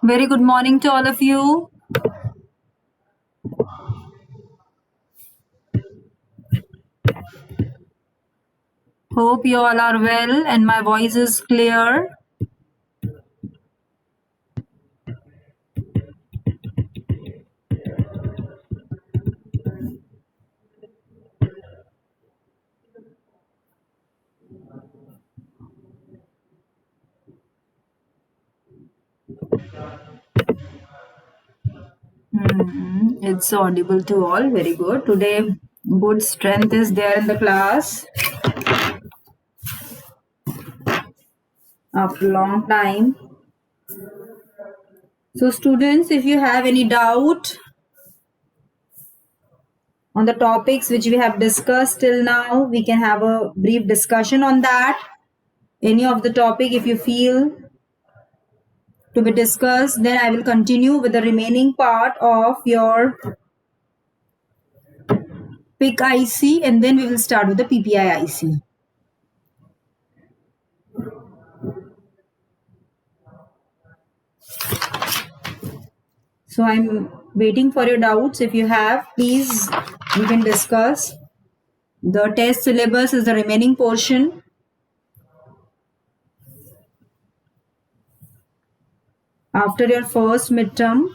Very good morning to all of you. Hope you all are well and my voice is clear. It's audible to all. Very good. Today, good strength is there in the class after a long time. So, students, if you have any doubt on the topics which we have discussed till now, we can have a brief discussion on that. Any of the topic, if you feel to be discussed, then I will continue with the remaining part of your PIC IC and then we will start with the PPI IC. So I'm waiting for your doubts. If you have, please, we can discuss. The test syllabus is the remaining portion. After your first midterm,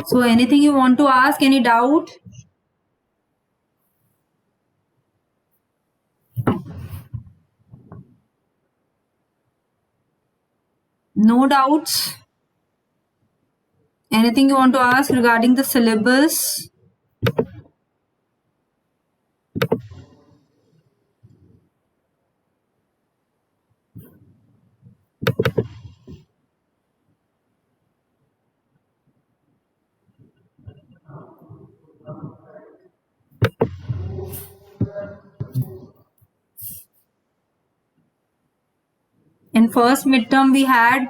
so anything you want to ask, any doubt? No doubts? Anything you want to ask regarding the syllabus? In first midterm, we had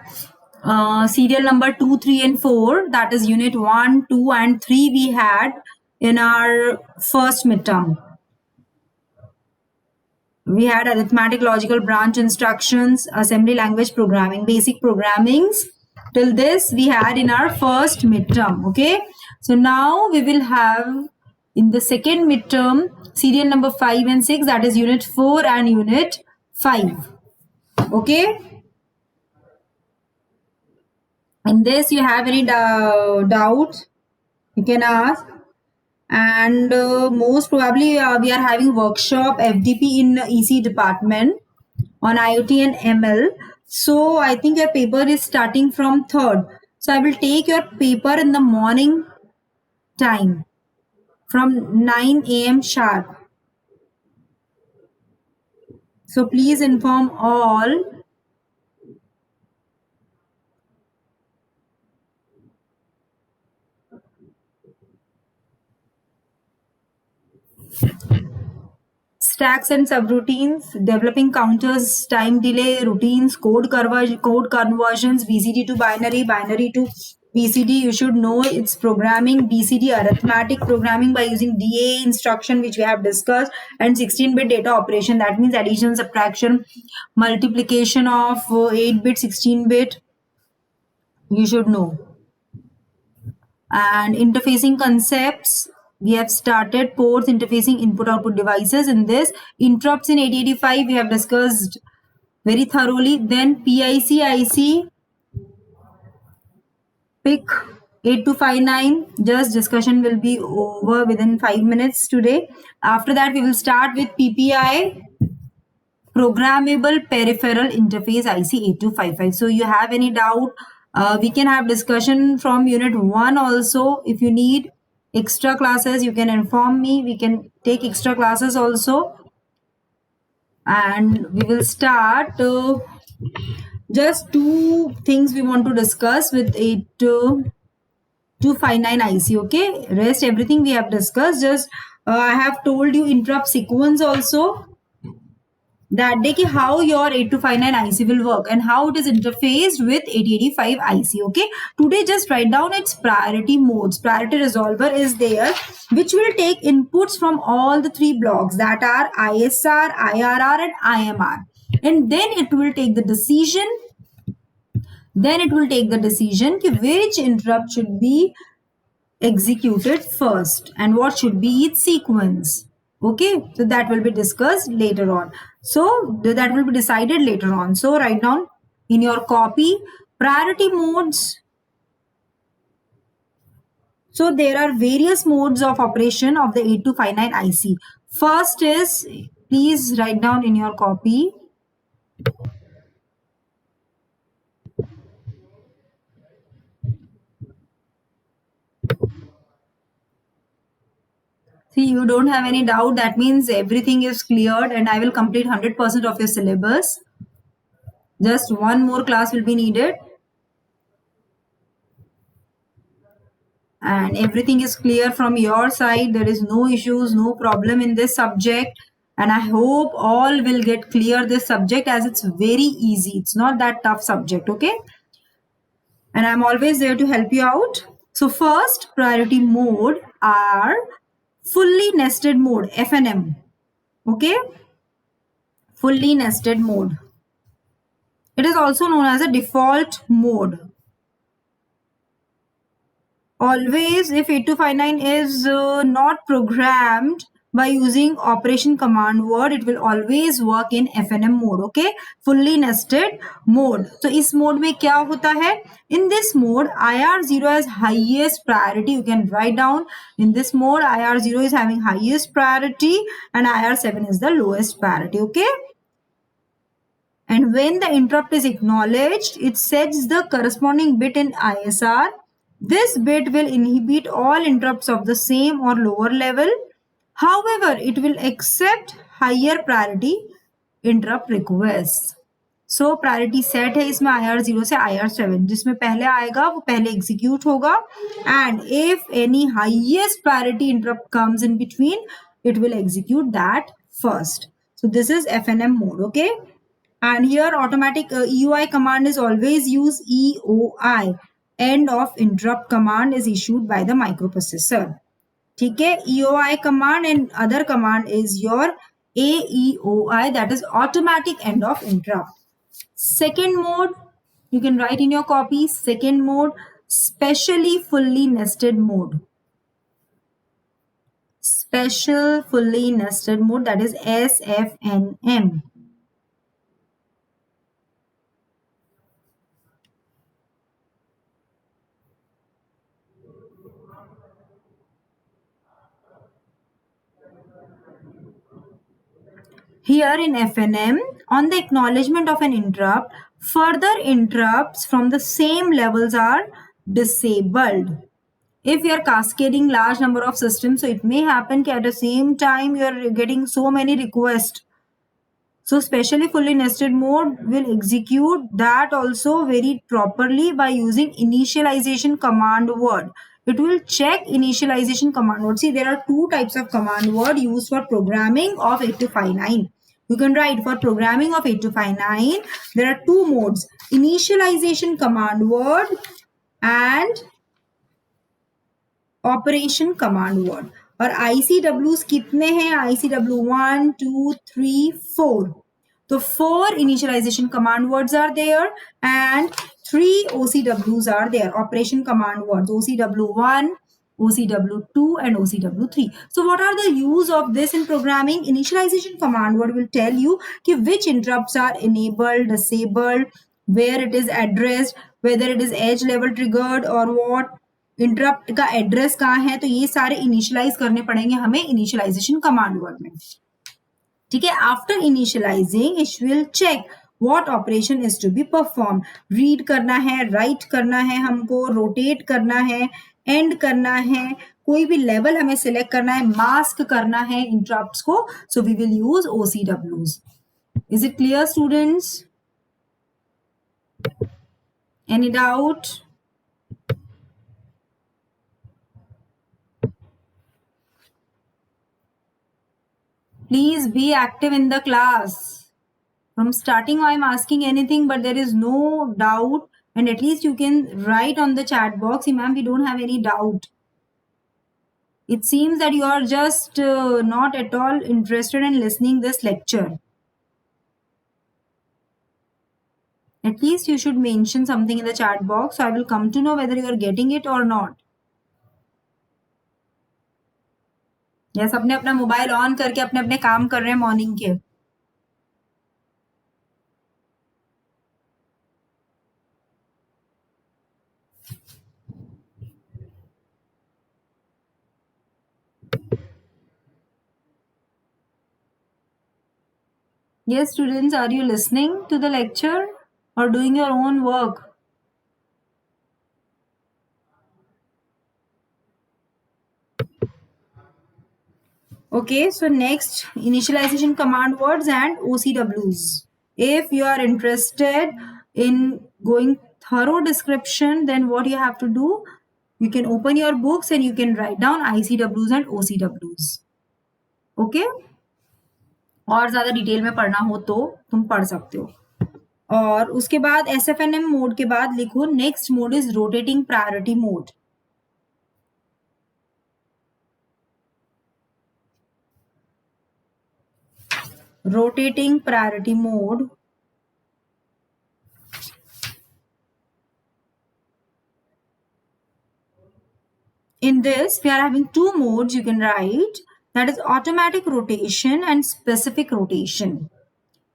serial number 2, 3, and 4. That is unit 1, 2, and 3 we had in our first midterm. We had arithmetic, logical branch instructions, assembly language programming, basic programmings. Till this we had in our first midterm. Okay. So now we will have in the second midterm serial number 5 and 6, that is unit 4 and unit 5. Okay. In this you have any doubt, you can ask. And most probably we are having workshop FDP in EC department on IoT and ML. So I think your paper is starting from 3rd. So I will take your paper in the morning time from 9 a.m. sharp. So please inform all. Stacks and subroutines, developing counters, time delay, routines, code conversions, BCD to binary, binary to BCD. You should know its programming, BCD arithmetic programming by using DA instruction, which we have discussed, and 16-bit data operation. That means addition, subtraction, multiplication of 8-bit, 16-bit. You should know. And interfacing concepts, we have started ports, interfacing input output devices. In this interrupts in 8085 we have discussed very thoroughly. Then PIC IC PIC 8259, just discussion will be over within 5 minutes today. After that we will start with PPI programmable peripheral interface IC 8255. So you have any doubt, we can have discussion from unit 1 also. If you need extra classes, you can inform me, we can take extra classes also. And we will start just 2 things we want to discuss with 8259 IC. Okay, rest everything we have discussed. Just I have told you interrupt sequence also. that day ki how your 8259 IC will work and how it is interfaced with 8085 IC. Okay, today just write down its priority modes. Priority resolver is there which will take inputs from all the three blocks, that are ISR, IRR and IMR, and then it will take the decision. Then it will take the decision ki which interrupt should be executed first and what should be its sequence. Okay, so that will be discussed later on. So that will be decided later on. So write down in your copy priority modes. So there are various modes of operation of the 8259 IC. First is, please write down in your copy. See, you don't have any doubt. That means everything is cleared and I will complete 100% of your syllabus. Just one more class will be needed. And everything is clear from your side. There is no issues, no problem in this subject. And I hope all will get clear this subject, as it's very easy. It's not that tough subject, okay? And I'm always there to help you out. So first priority mode are fully nested mode, FNM. Okay? Fully nested mode. It is also known as a default mode. Always, if 8259 is not programmed by using operation command word, it will always work in FNM mode. Okay, fully nested mode. So इस mode में क्या होता है? In this mode, IR0 has highest priority. You can write down in this mode IR0 is having highest priority and IR7 is the lowest priority. Okay. And when the interrupt is acknowledged, it sets the corresponding bit in ISR. This bit will inhibit all interrupts of the same or lower level. However, it will accept higher priority interrupt requests. So priority set है इसमें IR0 से IR7, जिसमें पहले आएगा वो पहले execute होगा. And if any highest priority interrupt comes in between, it will execute that first. So this is FNM mode. Okay. And here automatic EOI command is always use EOI. End of interrupt command is issued by the microprocessor. ठीक है, EOI command and other command is your AEOI, that is automatic end of interrupt. Second mode, you can write in your copy, second mode, specially fully nested mode. Special fully nested mode, that is SFNM. Here in FNM, on the acknowledgement of an interrupt, further interrupts from the same levels are disabled. If you are cascading large number of systems, so it may happen that at the same time you are getting so many requests. So specially fully nested mode will execute that also very properly by using initialization command word. It will check initialization command word. See, there are two types of command word used for programming of 8259. You can write for programming of 8259. There are two modes: initialization command word and operation command word. और ICWs कितने हैं? ICW 1 2 3 4. तो 4 initialization command words are there and 3 OCWs are there, operation command words, OCW1, OCW2 and OCW3. So what are the use of this in programming? Initialization command word will tell you कि which interrupts are enabled, disabled, where it is addressed, whether it is edge level triggered or what, interrupt का address कहाँ है. तो ये सारे initialise करने पड़ेंगे हमें इनिशियलाइजेशन कमांड वर्ड में. ठीक है, after initializing it will check what operation is to be perform. Read करना है, राइट करना है, हमको रोटेट करना है, एंड करना है, कोई भी लेवल हमें सिलेक्ट करना है, मास्क करना है इंटरप्ट्स को. So we will use OCWs. Is it clear students? Any doubt? Please be active in the class. From starting, I'm asking anything, but there is no doubt, and at least you can write on the chat box, ma'am, we don't have any doubt. It seems that you are just not at all interested in listening this lecture. At least you should mention something in the chat box, so I will come to know whether you are getting it or not. Yes, अपने अपना mobile on करके अपने अपने काम कर रहे हैं morning के. Yes, students, are you listening to the lecture or doing your own work? Okay, so next, initialization command words and OCWs. If you are interested in going thorough description, then what you have to do, you can open your books and you can write down ICWs and OCWs. Okay? और ज़्यादा detail में पढ़ना हो तो तुम पढ़ सकते हो. और उसके बाद SFNM मोड के बाद लिखो next mode is rotating priority mode. Rotating priority mode. In this, we are having two modes you can write, that is automatic rotation and specific rotation.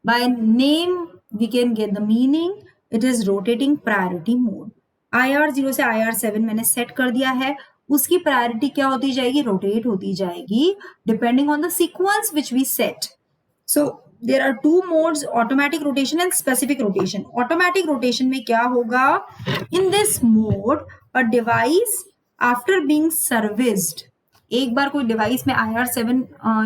By name, we can get the meaning. It is rotating priority mode. IR0 से IR7 मैंने set कर दिया है. उसकी priority क्या होती जाएगी? Rotate होती जाएगी depending on the sequence which we set. So there are two modes, automatic rotation and specific rotation. Automatic rotation में क्या होगा? In this mode, a device after being serviced, एक बार कोई डिवाइस में IR7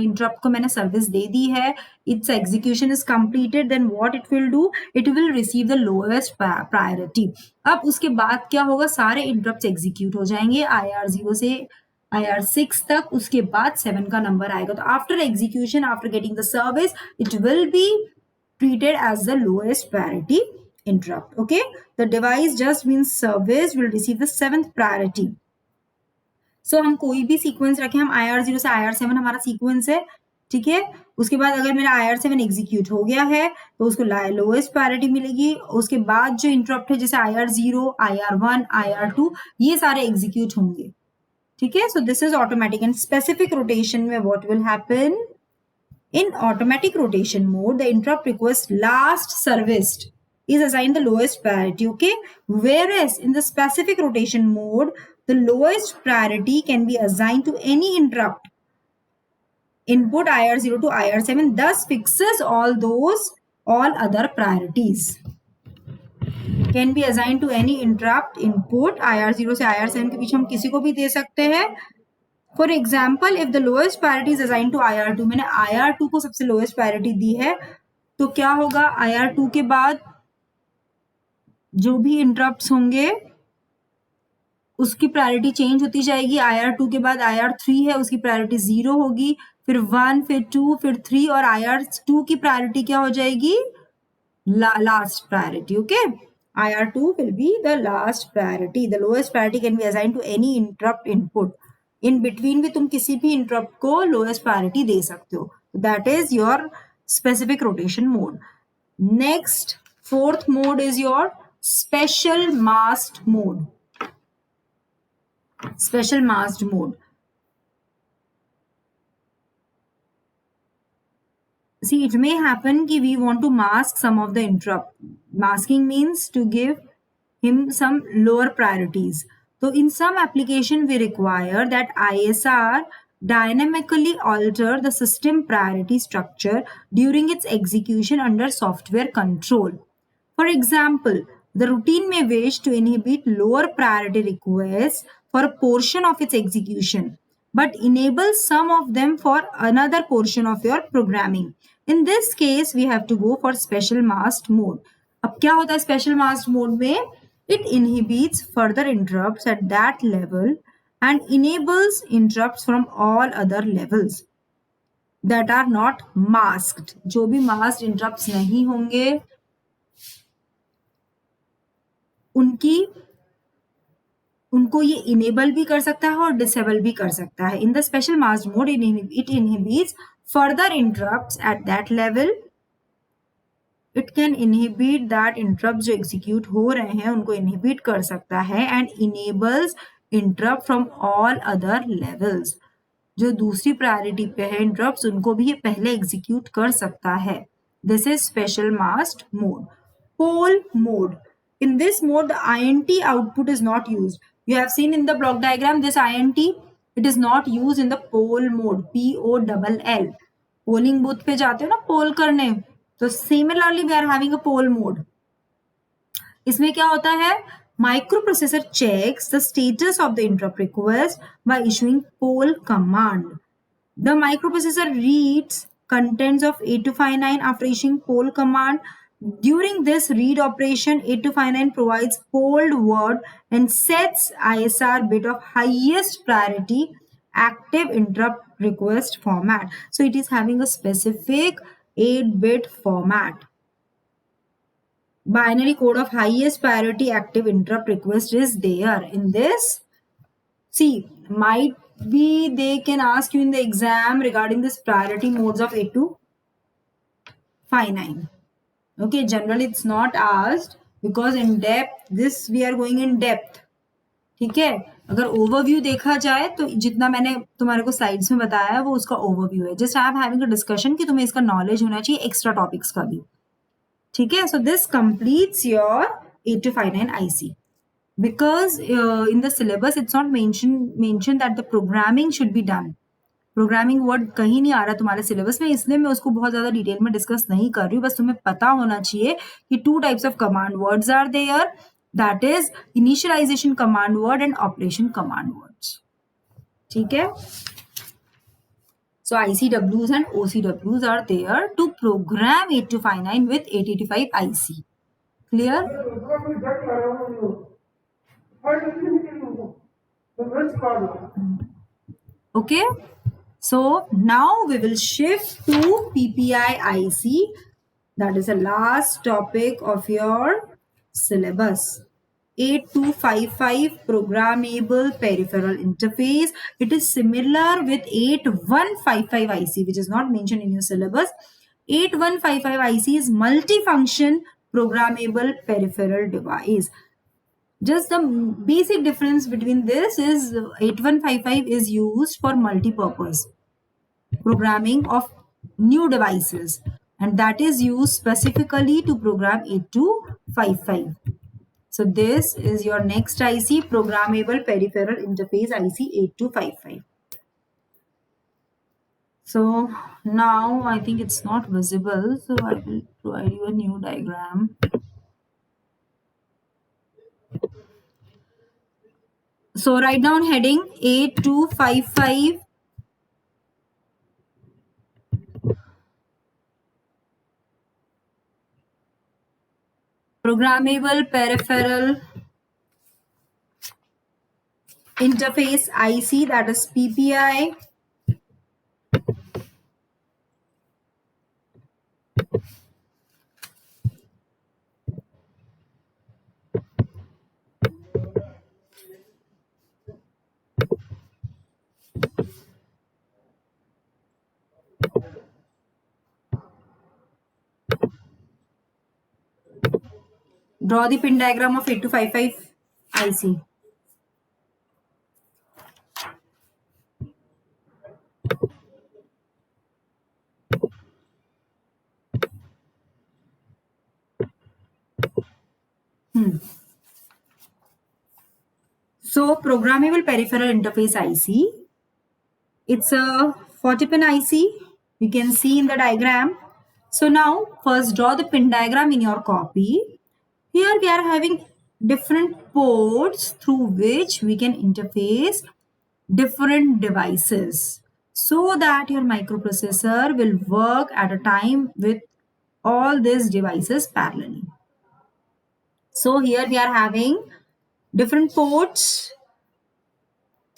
इंटरप्ट को मैंने सर्विस दे दी है, its execution is completed, then what it will do? It will receive the lowest priority. अब उसके बाद क्या होगा? सारे इंटरप्ट एग्जीक्यूट हो जाएंगे IR0 से IR6 तक. उसके बाद 7 का नंबर आएगा. तो after execution, after getting the service, it will be treated as the lowest priority interrupt. Okay, the device just been serviced will receive the 7th priority. So हम कोई भी सीक्वेंस रखें, हम IR0 से IR7 हमारा sequence है, ठीक है. उसके बाद अगर मेरा IR7 एग्जीक्यूट हो गया है तो उसको लोएस्ट प्रायोरिटी मिलेगी. उसके बाद जो इंटरप्ट है जैसे IR0, IR1, IR2, ये सारे एग्जीक्यूट होंगे, ठीक है. So this is automatic. And specific rotation में what will happen? In automatic rotation mode, the interrupt request last serviced is assigned the lowest priority. Okay, whereas in the specific rotation mode, the lowest priority can be assigned to any interrupt input IR0 to IR7, thus fixes all other priorities. Can be assigned to any interrupt input IR0 से IR7 के बीच हम किसी को भी दे सकते हैं. For example, if the lowest priority is assign to IR2, मैंने IR2 को सबसे लोएस्ट प्रायोरिटी दी है, तो क्या होगा? IR2 के बाद जो भी इंटरप्ट्स होंगे उसकी प्रायोरिटी चेंज होती जाएगी. IR2 के बाद IR3 है, उसकी प्रायोरिटी 0 होगी, फिर 1, फिर 2, फिर 3, और IR2 की प्रायोरिटी क्या हो जाएगी? Last priority. Okay, IR2 will be the last priority. The lowest priority can be assigned to any interrupt input. In between भी तुम किसी भी interrupt को lowest priority दे सकते हो. That is your specific rotation mode. Next, fourth mode is your special masked mode. Special masked mode. See, it may happen कि we want to mask some of the interrupt. Masking means to give him some lower priorities. So in some application, we require that ISR dynamically alter the system priority structure during its execution under software control. For example, the routine may wish to inhibit lower priority requests for a portion of its execution, but enable some of them for another portion of your programming. In this case, we have to go for special masked mode. अब क्या होता है special masked mode में? It inhibits further interrupts at that level and enables interrupts from all other levels. that are not masked. जो भी masked interrupts नहीं होंगे उनको ये इनेबल भी कर सकता है और डिसेबल भी कर सकता है. In the special mask mode it inhibits further interrupts at that level. It can inhibit that interrupt जो एग्जीक्यूट हो रहे हैं उनको इनहिबिट कर सकता है and enables interrupt from all other levels. जो दूसरी प्रायोरिटी पे है इंटरप्ट्स उनको भी ये पहले एग्जीक्यूट कर सकता है. This is special masked mode. Pole mode. In this mode, the INT output is not used. You have seen in the block diagram this INT. It is not used in the pole mode. POLL. Polling booth पे जाते हो ना पोल करने, तो similarly we are having a poll mode. इसमें क्या होता है? Microprocessor checks the status of the interrupt request by issuing poll command. The microprocessor reads contents of 8259 after issuing poll command. During this read operation, 8259 provides polled word and sets ISR bit of highest priority active interrupt request format. So it is having a specific 8-bit format. Binary code of highest priority active interrupt request is there in this. See, might be they can ask you in the exam regarding this priority modes of 8259. Okay, generally it's not asked because in depth, this we are going in depth. ठीक है, अगर overview देखा जाए तो जितना मैंने तुम्हारे को स्लाइड्स में बताया है वो उसका ओवरव्यू है. Just I am having a discussion कि तुम्हें इसका नॉलेज होना चाहिए एक्स्ट्रा टॉपिक्स का भी. ठीक है, so this completes your 8259 IC. Because in the syllabus it's not mentioned that the programming should be done. Programming word कहीं नहीं आ रहा तुम्हारे सिलेबस में, इसलिए मैं उसको बहुत ज्यादा डिटेल में डिस्कस नहीं कर रही हूँ. बस तुम्हें पता होना चाहिए कि 2 types of command words are there, that is initialization command word and operation command words. ठीक है, so ICWs and OCWs are there to program 8259 with 8085 IC. Clear? Okay, so now we will shift to PPI IC. That is the last topic of your syllabus. 8255 programmable peripheral interface. It is similar with 8155 IC, which is not mentioned in your syllabus. 8155 IC is multifunction programmable peripheral device. Just the basic difference between this is 8155 is used for multi-purpose programming of new devices, and that is used specifically to program 8255. So this is your next IC, programmable peripheral interface IC 8255. So now I think it's not visible, so I will provide you a new diagram. So write down heading 8255 programmable peripheral interface IC, that is PPI. Draw the pin diagram of 8255 IC. So programmable peripheral interface IC, it's a 40-pin IC. You can see in the diagram. So now first draw the pin diagram in your copy. Here we are having different ports through which we can interface different devices so that your microprocessor will work at a time with all these devices parallelly. So here we are having different ports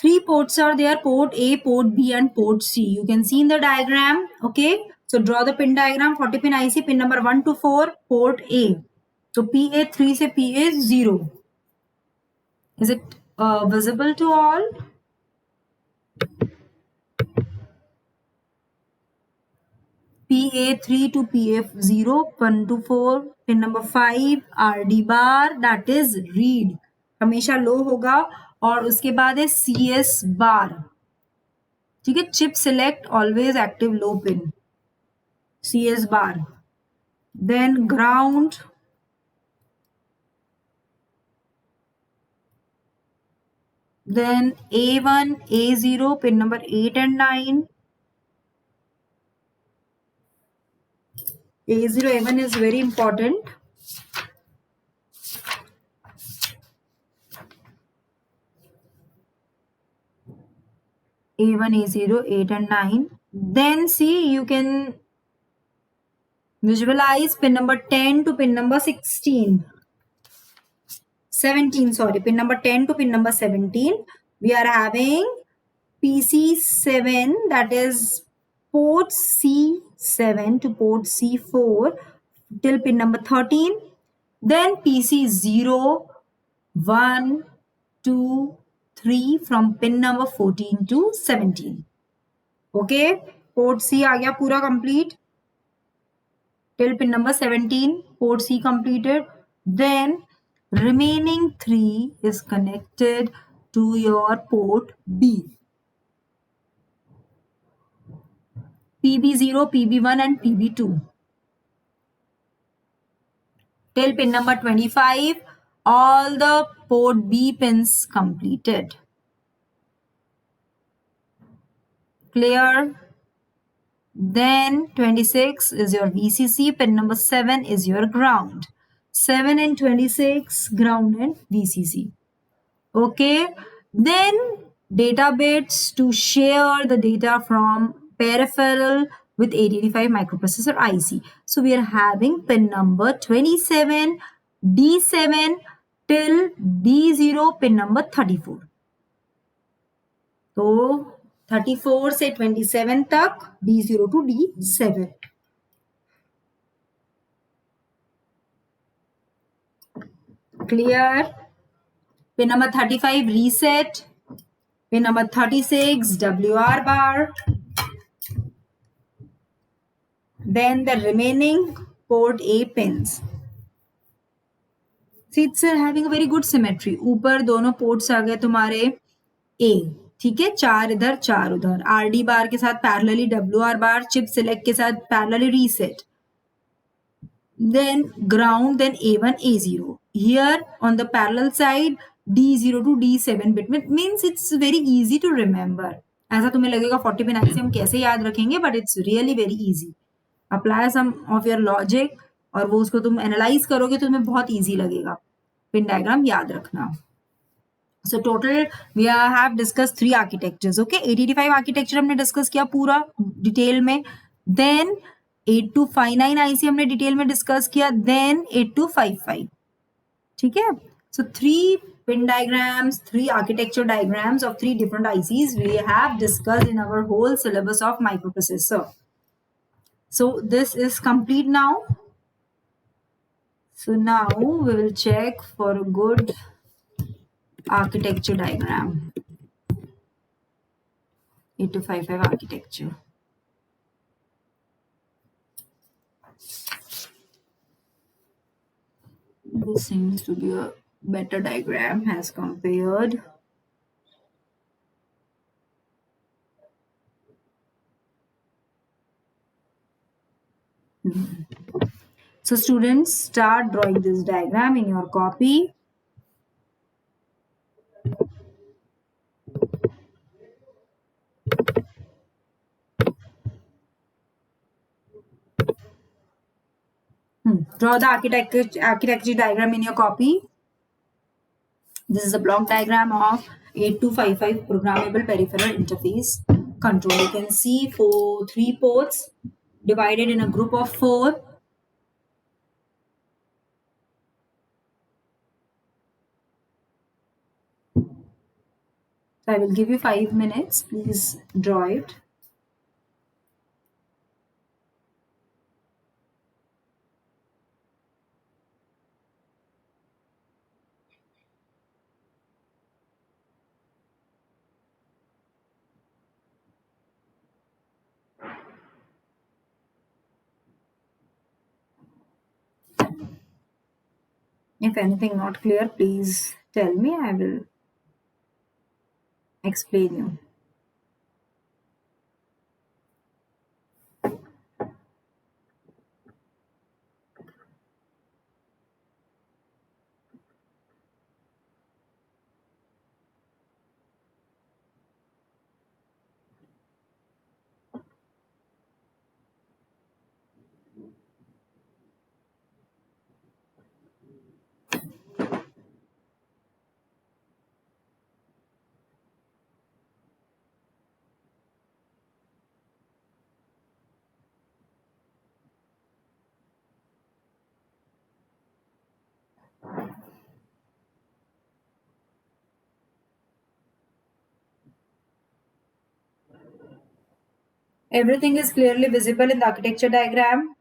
Three ports are there, port A, port B, and port C. You can see in the diagram. Okay. So draw the pin diagram. 40 pin IC, pin number 1 to 4, port A. So PA 3 से PA 0. Is it visible to all? PA3 to PF0, 1 to 4, pin number 5, RD bar, that is read. हमेशा लो होगा और उसके बाद है CS बार. ठीक है, chip select always active low pin. CS bar. Then ground. Then A1, A0, pin number 8 and 9. A0, A1 is very important. A1, A0, 8 and 9. Then see, you can visualize pin number 10 to pin number 17, sorry, pin number 10 to pin number 17. We are having PC7, that is port C7 to port C4 till pin number 13. Then PC0, 1, 2, 3 from pin number 14 to 17. Okay, port C आ गया पूरा complete till pin number 17, port C completed. Then remaining 3 is connected to your port B. PB0, PB1 and PB2. Till pin number 25, all the port B pins completed. Clear? Then 26 is your VCC, pin number 7 is your ground. 7 and 26, ground and VCC. Okay, then data bits to share the data from peripheral with 8085 microprocessor IC. So we are having pin number 27, D7 till D0, pin number 34. So 34 से 27 तक D0 to D7. Clear? Pin number 35 reset. Pin number 36 WR bar. Then the remaining port A pins. See, it's having a very good symmetry. ऊपर दोनों ports आ गए तुम्हारे A. ठीक है, 4 इधर 4 उधर. RD बार के साथ पैरेलली WR बार, चिप सिलेक्ट के साथ parallelly reset. Then ground, then A1, A0. Here on the parallel side, D0 to D7 bit means it's very easy to remember. ऐसा तुम्हें लगेगा 40 पिन IC हम कैसे याद रखेंगे, but it's really very easy. Apply some of your logic और वो उसको तुम एनालाइज करोगे तो तुम्हें बहुत easy लगेगा पिन डायग्राम याद रखना. So total we have discussed 3 architectures. Okay, 8085 architecture हमने discuss किया पूरा डिटेल में. Then 8259 IC हमने डिटेल में डिस्कस किया. Then 8255. ठीक है. So 3 pin diagrams, 3 architecture diagrams of 3 different ICs we have discussed in our whole syllabus of microprocessor. So this is complete now. So now we will check for a good architecture diagram. 8255 architecture. This seems to be a better diagram as compared. So students, start drawing this diagram in your copy. Draw the architecture diagram in your copy. This is a block diagram of 8255 programmable peripheral interface control. You can see 3 ports divided in a group of 4. I will give you 5 minutes. Please draw it. If anything not clear, please tell me. I will explain you. Everything is clearly visible in the architecture diagram.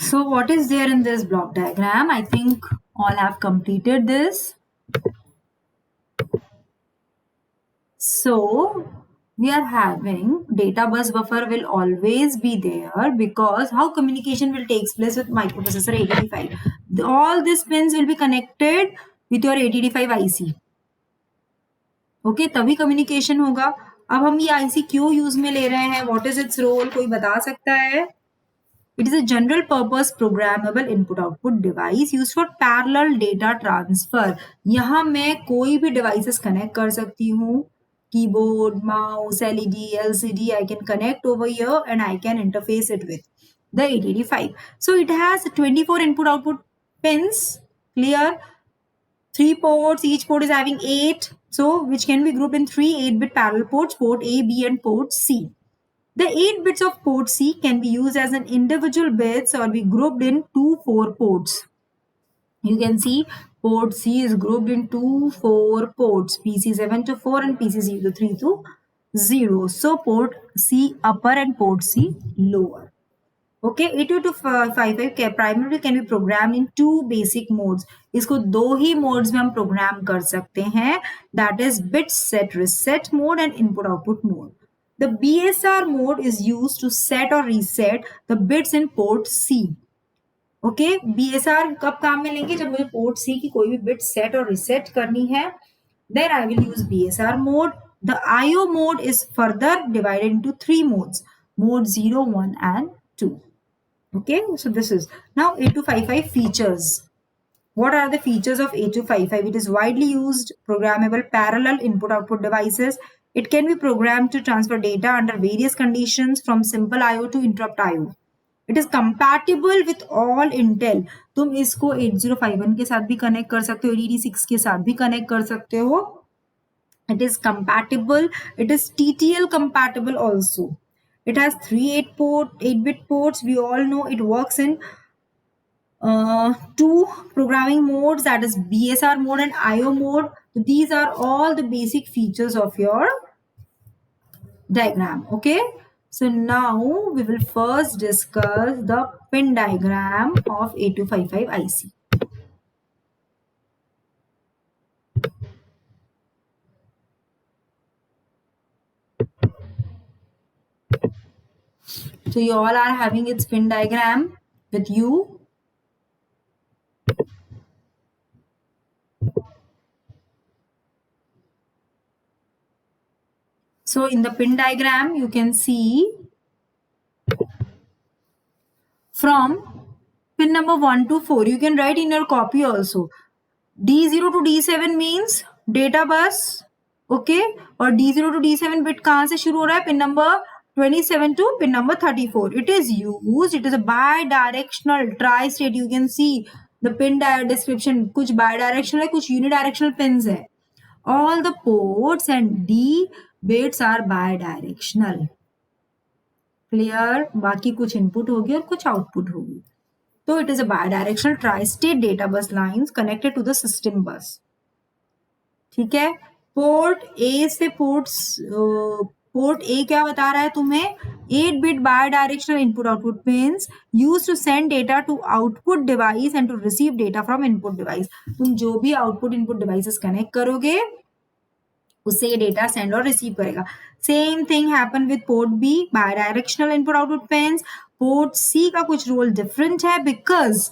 So what is there in this block diagram? I think all have completed this. So we are having data bus buffer will always be there, because how communication will takes place with microprocessor 885. All these pins will be connected with your 885 IC. Okay तभी communication होगा. अब हम ये IC क्यों use में ले रहे हैं? What is its role? कोई बता सकता है? It is a general purpose programmable input output device use for parallel data transfer. यहाँ मैं कोई भी डिवाइसेस कनेक्ट कर सकती हूँ. Keyboard, mouse, LED, LCD, I can connect over here and I can interface it with the 885. So it has 24 input output pins. Clear? 3 ports, each port is having 8, so which can be grouped in 3 8-bit parallel ports, port A, B and port C. The 8 bits of port C can be used as an individual bits or be grouped in 4 ports. You can see port C is grouped into 4 ports, PC7 to 4 and PC0 to 3 to 0. So port C upper and port C lower. Okay 8255 primary can be program into basic modes. इसको दो ही modes में हम programme कर सकते हैं. That is bit set reset mode and input output mode. The BSR mode is use to set और reset the bits in port C. Okay BSR कब काम में लेंगे? जब मुझे पोर्ट सी की कोई भी बिट सेट और रिसेट करनी है. Then I will use BSR mode. The IO mode is further divided into 3 modes. Mode 0, 1 and 2. Okay, so this is now 8255 features. What are the features of 8255? It is widely used programmable parallel input output devices. It can be programmed to transfer data under various conditions from simple IO to interrupt IO. It is compatible with all Intel. तुम इसको 8051 के साथ भी connect कर सकते हो, ADD6 के साथ भी कनेक्ट कर सकते हो. It is compatible. It is TTL compatible also. It has 8-bit ports. We all know it works in 2 programming modes, that is BSR mode and IO mode. So these are all the basic features of your diagram. Okay. So now we will first discuss the pin diagram of 8255 IC. So you all are having its pin diagram with you. So in the pin diagram, you can see from pin number 1 to 4. You can write in your copy also. D0 to D7 means data bus. Okay, और D0 to D7 bit कहाँ से शुरू हो रहा है? Pin number 27 to pin number 34. It is used. It is a bi-directional tri-state. You can see the pin description. कुछ bi-directional है, कुछ unidirectional pins है. All the ports and D bits are bi-directional. Clear? बाकी कुछ input होगी और कुछ output होगी. So it is a bi-directional tri-state data bus lines connected to the system bus. ठीक है. पोर्ट ए से पोर्ट ए क्या बता रहा है तुम्हें? 8 bit bidirectional input output pins use to send data to output device and to receive data from input device. तुम जो भी आउटपुट इनपुट डिवाइसेस कनेक्ट करोगे उससे ये डेटा सेंड और रिसीव करेगा. Same thing happen with port B, bidirectional input output pins. Port C का कुछ रोल डिफरेंट है because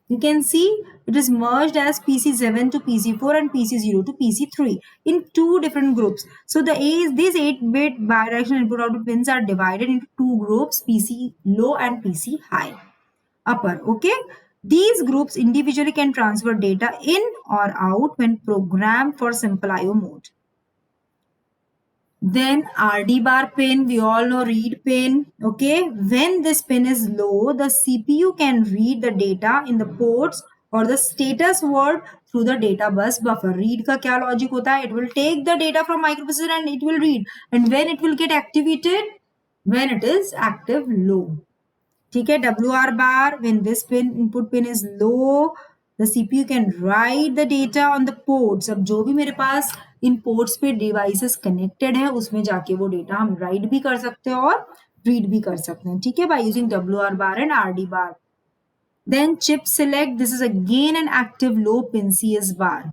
you can see it is merged as PC7 to PC4 and PC0 to PC3 in two different groups. So these 8-bit bidirectional input output pins are divided into two groups, PC low and PC high upper. Okay, these groups individually can transfer data in or out when programmed for simple IO mode. Then RD bar pin, we all know read pin. Okay, when this pin is low, the CPU can read the data in the ports or the status word through the data bus buffer. Read का क्या logic होता है? It will take the data from microprocessor and it will read. And when it will get activated? When it is active low. ठीक है. WR bar, when this pin input pin is low, the CPU can write the data on the ports. अब जो भी मेरे पास इन ports पे devices connected है उसमें जाके वो डेटा हम राइट भी कर सकते हैं और रीड भी कर सकते हैं. ठीक है, by using WR bar and RD bar. Then chip select, this is again an active low pin CS bar.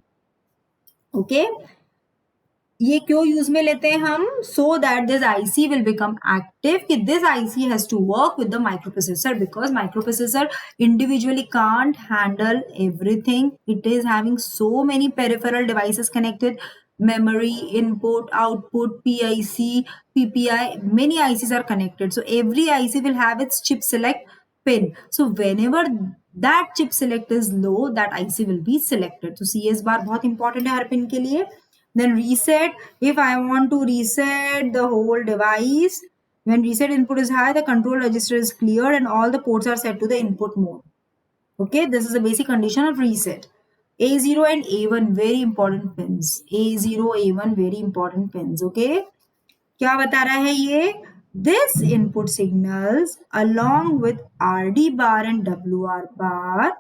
Okay, ये क्यों यूज में लेते हैं हम? So that this IC will become active कि this IC has to work with the microprocessor because microprocessor individually can't handle everything. It is having so many peripheral devices connected, memory, input, output, PIC, PPI, many ICs are connected. So every IC will have its chip select pin. So whenever that chip select is low, that IC will be selected. So CS bar बहुत important है her pin के लिए. Then reset, if I want to reset the whole device, when reset input is high, the control register is cleared and all the ports are set to the input mode. Okay, this is the basic condition of reset. A0 and A1 very important pins. A0, A1 very important pins. Okay, क्या बता रहा है ये? This input signals along with RD bar and WR bar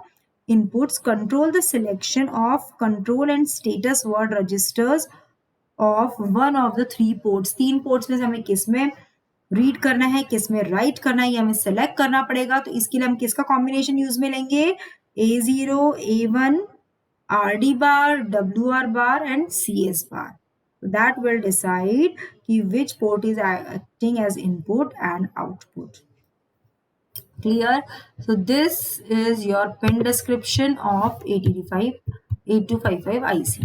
inputs control the selection of control and status word registers of one of the three ports. 3 ports में से हमें किस में रीड करना है, किस में राइट करना है, ये हमें सेलेक्ट करना पड़ेगा. तो इसके लिए हम किसका कॉम्बिनेशन यूज में लेंगे? A0, A1, RD bar, WR bar and CS bar. So that will decide which port is acting as input and output. Clear? So this is your pin description of 8255 IC.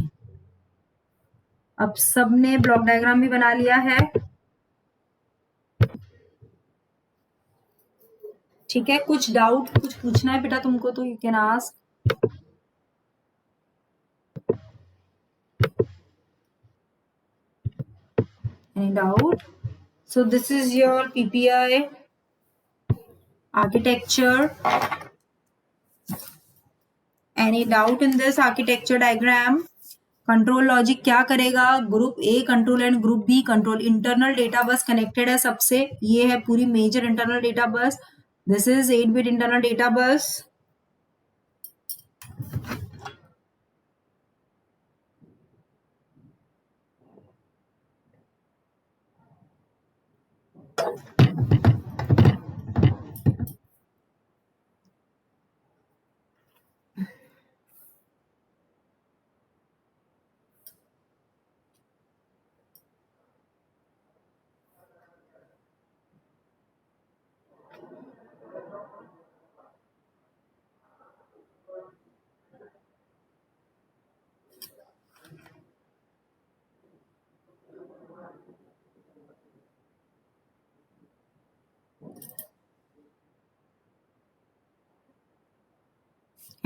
अब सबने block diagram भी बना लिया है. ठीक है, कुछ doubt, कुछ पूछना है बेटा तुमको तो you can ask. Any doubt? So this is your PPI architecture. Any doubt in this architecture diagram? Control logic क्या करेगा? Group A control and group B control. Internal data bus connected है सबसे. ये है पूरी major internal data bus. This is 8-bit internal data bus.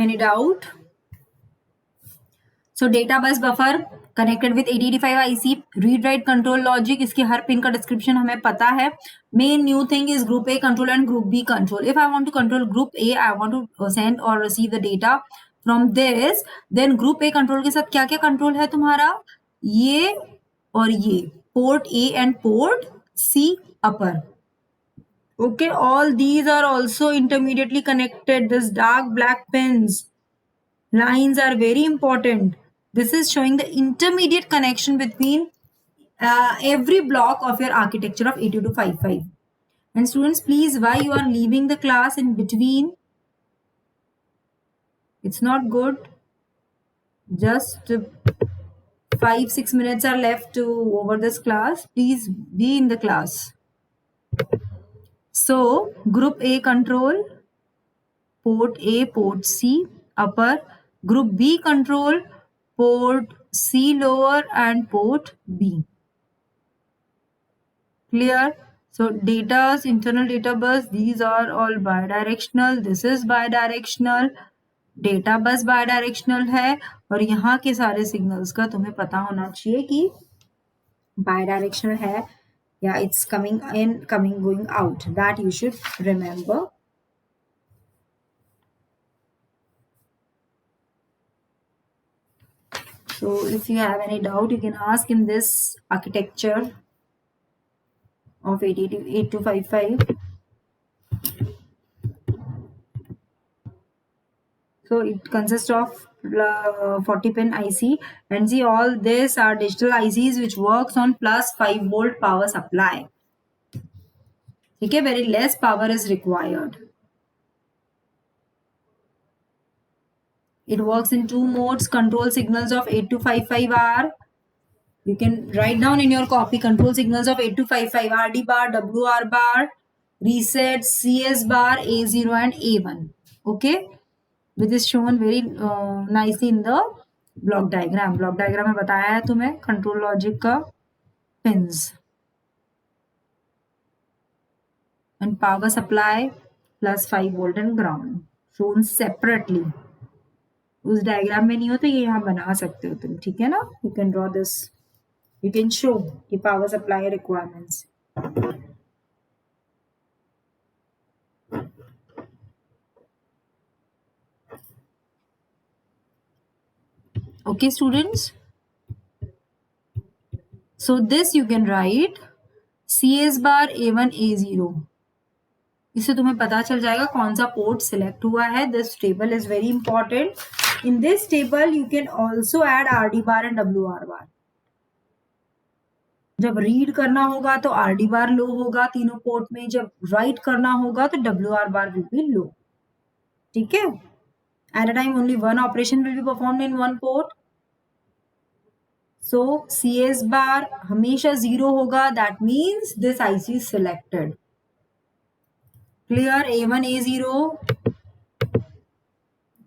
Any doubt? So data bus buffer connected with 8085 IC, read write control logic, इसके her pin का description हमें पता है. Main new thing is group A control and group B control. If I want to control group A, I want to send or receive the data from this, then group A control के साथ क्या क्या control है तुम्हारा, ये और ये, port A and port C upper. Okay, all these are also intermediately connected. This dark black pins lines are very important. This is showing the intermediate connection between every block of your architecture of 8255. And students, please, why you are leaving the class in between? It's not good. Just 5-6 minutes are left to over this class. Please be in the class. So group A control, port A, port C upper, group B control, port C lower and port B. Clear? So data's internal data bus, these are all bidirectional. This is bidirectional. Data bus bidirectional है और यहाँ के सारे signals का तुम्हें पता होना चाहिए कि बायडायरेक्शनल है या it's coming in coming going out. That you should remember. So if you have any doubt, you can ask in this architecture of 8255. So it consists of 40 pin IC, and see all these are digital ICs which works on plus 5 volt power supply. Okay, very less power is required. It works in two modes. Control signals of 8255 are, you can write down in your copy, control signals of 8255 RD bar, WR bar, reset, CS bar, A0 and A1. Okay, which is shown very nicely in the block diagram. Block diagram में बताया है तुम्हें control logic का pins. And power supply plus 5 volt and ground shown separately. उस diagram में नहीं हो तो ये यहाँ बना सकते हो तुम. ठीक है ना? You can draw this. You can show the power supply requirements. Okay, students. So this you can write CS bar A1 A0. इससे तुम्हें पता चल जाएगा कौन सा पोर्ट सिलेक्ट हुआ है. This table is very important. In this table you can also add RD bar and WR bar. जब रीड करना होगा तो RD बार लो होगा तीनों पोर्ट में. जब राइट करना होगा तो WR bar will be low. ठीक है? At a time only one operation will be performed in one port. So CS bar हमेशा 0 होगा. That means this IC is selected. Clear? A1 A0.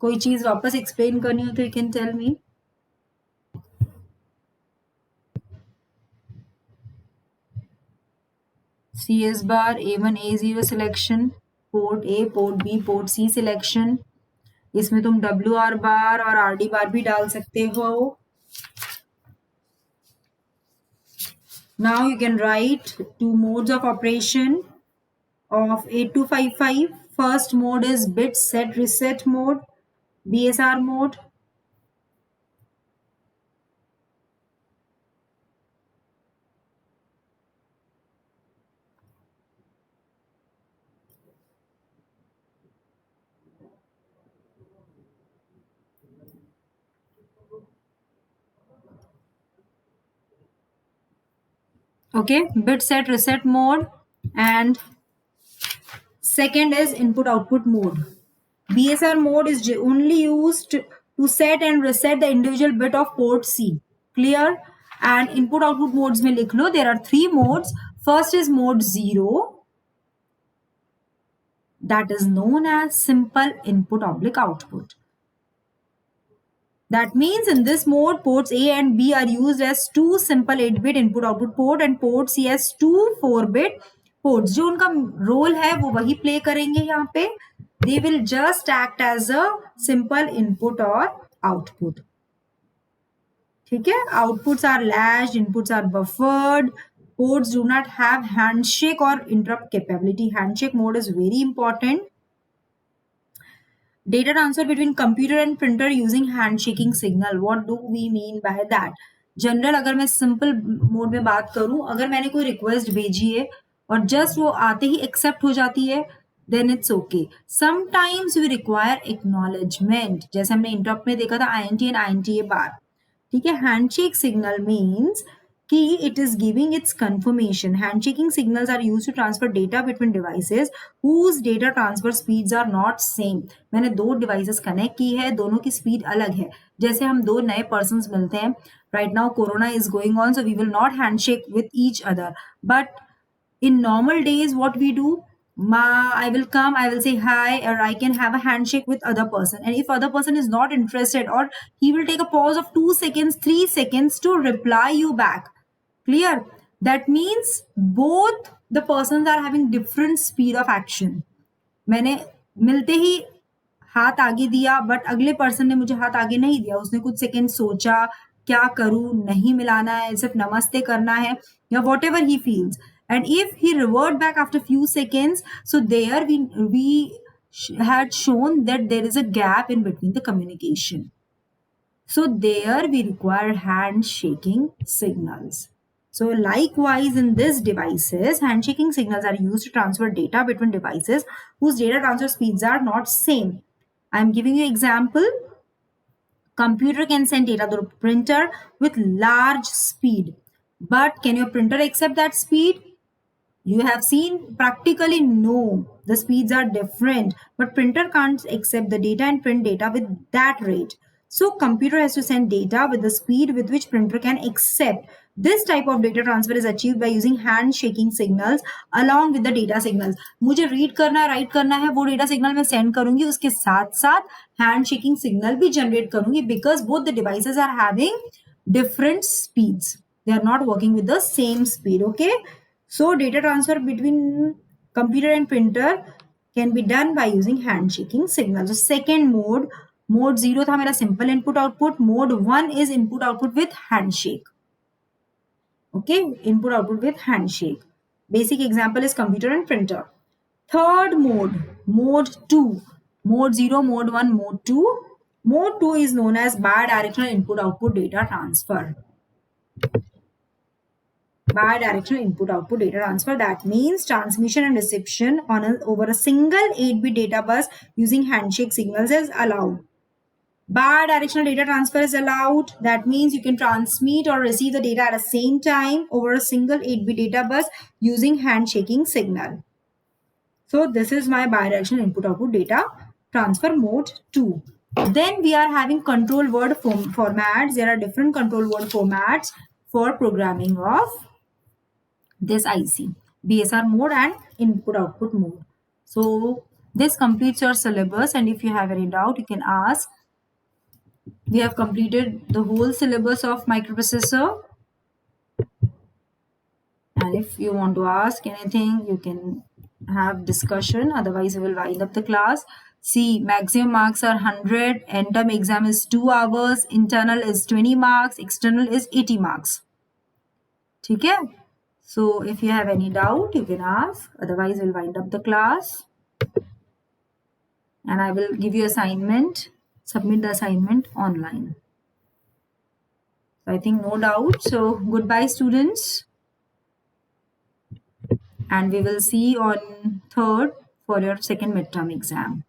कोई चीज वापस एक्सप्लेन करनी हो तो you can tell me. CS bar A1 A0 selection, port A, port B, port C selection. इसमें तुम WR बार और RD बार भी डाल सकते हो. Now you can write two modes of operation of 8255. First mode is bit set reset mode, BSR mode. Okay, bit set reset mode. And second is input output mode. BSR mode is only used to set and reset the individual bit of port C. Clear? And input output modes में लिख लो. There are three modes. First is mode 0. That is known as simple input oblique output. That means in this mode, ports A and B are used as two simple 8-bit input output port and port C as two 4-bit ports. जो उनका role है वो वही play करेंगे यहाँ पे. they will just act as a simple input or output. ठीक है, outputs are latched, inputs are buffered, ports do not have handshake or interrupt capability. Handshake mode is very important. Data transfer between computer and printer using handshaking signal. What do we mean by that? General अगर मैं simple mode में बात करूं, अगर मैंने कोई request भेजी है और जस्ट वो आते ही एक्सेप्ट हो जाती है, then it's okay. Sometimes we require acknowledgement, जैसे हमने इंटरप्ट में देखा था INT एंड INTA बार. ठीक है, हैंडशेक सिग्नल मीन्स कि it is giving its confirmation. Handshaking signals are used to transfer data between devices whose data transfer speeds are not same. मैंने दो devices connect की है, दोनों की speed अलग है. जैसे हम दो नए persons मिलते हैं, right now corona is going on, so we will not handshake with each other. But in normal days, what we do, I will come, I will say hi, or I can have a handshake with other person. And if other person is not interested, or he will take a pause of 2 seconds, 3 seconds to reply you back. Clear? That means both the persons are having different speed of action. मैंने मिलते ही हाथ आगे दिया, but अगले person ने मुझे हाथ आगे नहीं दिया. उसने कुछ सेकेंड सोचा, क्या करूं, नहीं मिलाना है, सिर्फ नमस्ते करना है, या what ever he feels. And if he revert back after few seconds, so there we had shown that there is a gap in between the communication. So there we require handshaking signals. So likewise in these devices, handshaking signals are used to transfer data between devices whose data transfer speeds are not same. I am giving you example. Computer can send data to printer with large speed, but can your printer accept that speed? You have seen practically no, the speeds are different, but printer can't accept the data and print data with that rate. So computer has to send data with the speed with which printer can accept. This type of data transfer is achieved by using handshaking signals along with the data signals. मुझे read करना है, write करना है, वो data signal मैं send करूंगी, उसके साथ साथ handshaking signal भी generate करूंगी, because both the devices are having different speeds. They are not working with the same speed. Okay. So data transfer between computer and printer can be done by using handshaking signals. So second mode 0 था मेरा simple input output. Mode 1 is input output with handshake. Okay, input output with handshake. Basic example is computer and printer. Third mode 2. Mode 0, mode 1, mode 2. Mode 2 is known as bidirectional input output data transfer. Bidirectional input output data transfer, that means transmission and reception over a single 8-bit data bus using handshake signals is allowed. Bidirectional data transfer is allowed. That means you can transmit or receive the data at the same time over a single 8-bit data bus using handshaking signal. So this is my bidirectional input output data transfer mode 2. Then we are having control word formats. There are different control word formats for programming of this IC, BSR mode and input output mode. So this completes your syllabus, and if you have any doubt, you can ask. We have completed the whole syllabus of microprocessor, and if you want to ask anything, you can have discussion. Otherwise, we will wind up the class. See, maximum marks are 100, end term exam is 2 hours, internal is 20 marks, external is 80 marks. Okay? So if you have any doubt, you can ask. Otherwise, we'll wind up the class. And I will give you assignment. Submit the assignment online. So I think no doubt. So goodbye, students. And we will see on 3rd for your second midterm exam.